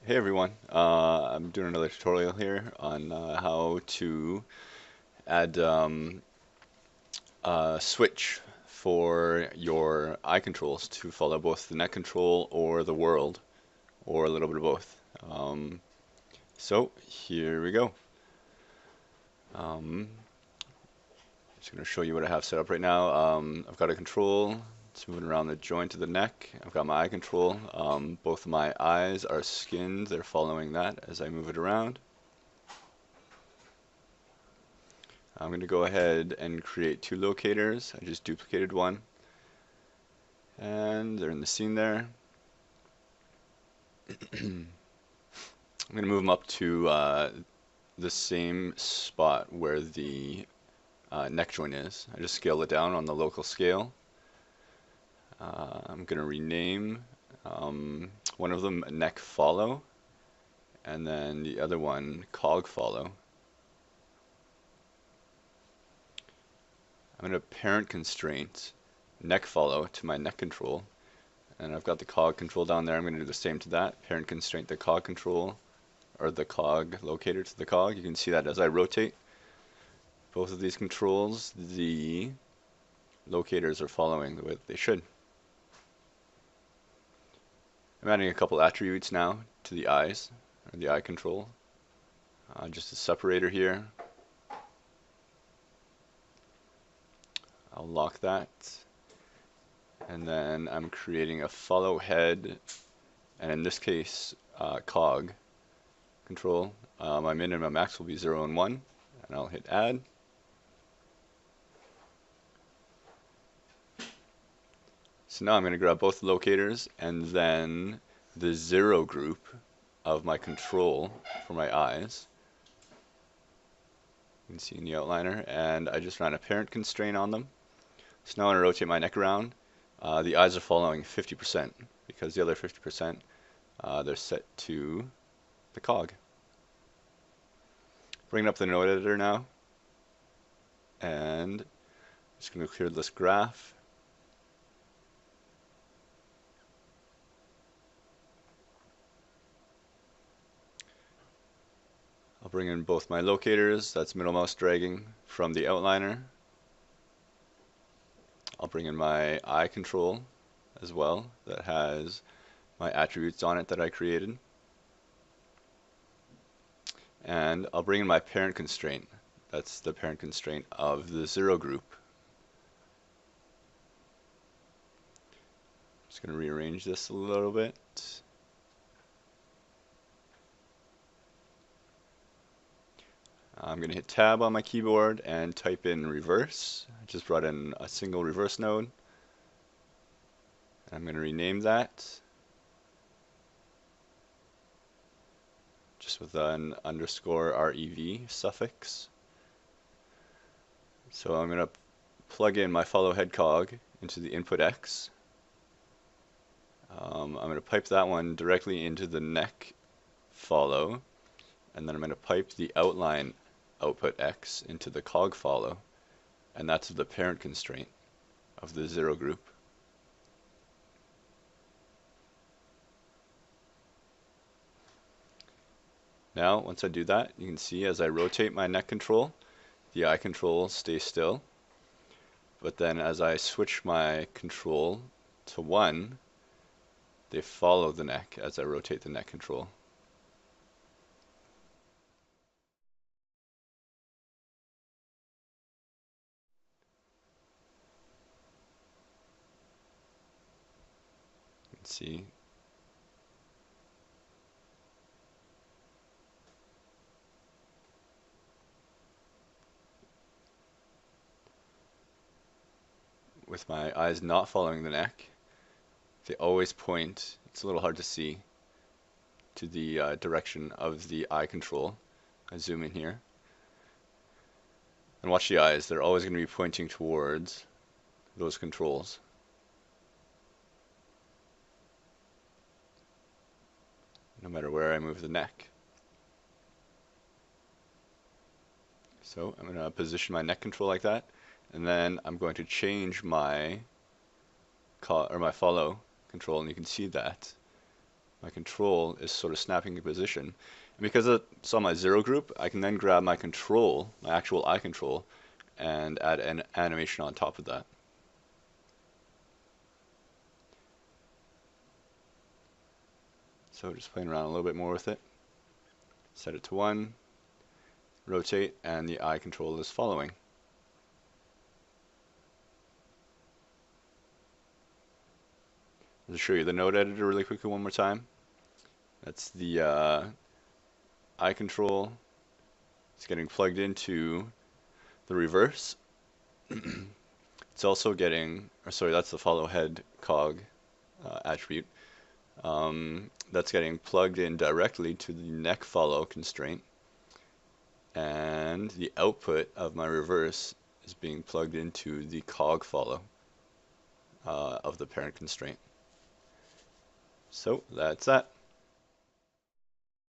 Hey everyone, I'm doing another tutorial here on how to add a switch for your eye controls to follow both the neck control or the world, or a little bit of both. So here we go. Um, just going to show you what I have set up right now. I've got a control. It's moving around the joint of the neck. I've got my eye control. Both of my eyes are skinned. They're following that as I move it around. I'm going to go ahead and create two locators. I just duplicated one, and they're in the scene there. I'm going to move them up to the same spot where the neck joint is. I just scaled it down on the local scale. I'm going to rename one of them neck follow, and then the other one cog follow. I'm going to parent constraint neck follow to my neck control. And I've got the cog control down there. I'm going to do the same to that. Parent constraint the cog control, or the cog locator to the cog. You can see that as I rotate both of these controls, the locators are following the way that they should. I'm adding a couple attributes now to the eyes, or the eye control. Just a separator here. I'll lock that. And then I'm creating a follow head, and in this case, cog control. My min and my max will be 0 and 1, and I'll hit add. So now I'm going to grab both locators and then the 0 group of my control for my eyes. You can see in the outliner, and I just ran a parent constraint on them. So now I'm going to rotate my neck around. The eyes are following 50% because the other 50% they're set to the cog. Bringing up the node editor now, and just going to clear this graph. I'll bring in both my locators, that's middle mouse dragging from the outliner. I'll bring in my eye control as well, that has my attributes on it that I created. And I'll bring in my parent constraint. That's the parent constraint of the 0 group. Just going to rearrange this a little bit. I'm going to hit tab on my keyboard and type in reverse. I just brought in a single reverse node. I'm going to rename that just with an underscore REV suffix. So I'm going to plug in my follow head cog into the input X. I'm going to pipe that one directly into the neck follow, and then I'm going to pipe the outline output X into the cog follow, and that's the parent constraint of the 0 group. Now, once I do that, you can see as I rotate my neck control, the eye control stays still. But then as I switch my control to 1, they follow the neck as I rotate the neck control. You can see. With my eyes not following the neck, they always point, it's a little hard to see, to the direction of the eye control. I zoom in here. And watch the eyes, they're always going to be pointing towards those controls. No matter where I move the neck. So I'm going to position my neck control like that, and then I'm going to change my follow control, and you can see that my control is sort of snapping in position. And because it's on my 0 group, I can then grab my control, my actual eyeCtrl, and add an animation on top of that. So just playing around a little bit more with it. Set it to 1, rotate, and the eyeCtrl is following. I'll show you the node editor really quickly one more time. That's the eyeCtrl. It's getting plugged into the reverse. It's also getting, or sorry, that's the follow head cog attribute. That's getting plugged in directly to the neck follow constraint, and the output of my reverse is being plugged into the cog follow of the parent constraint. So that's that.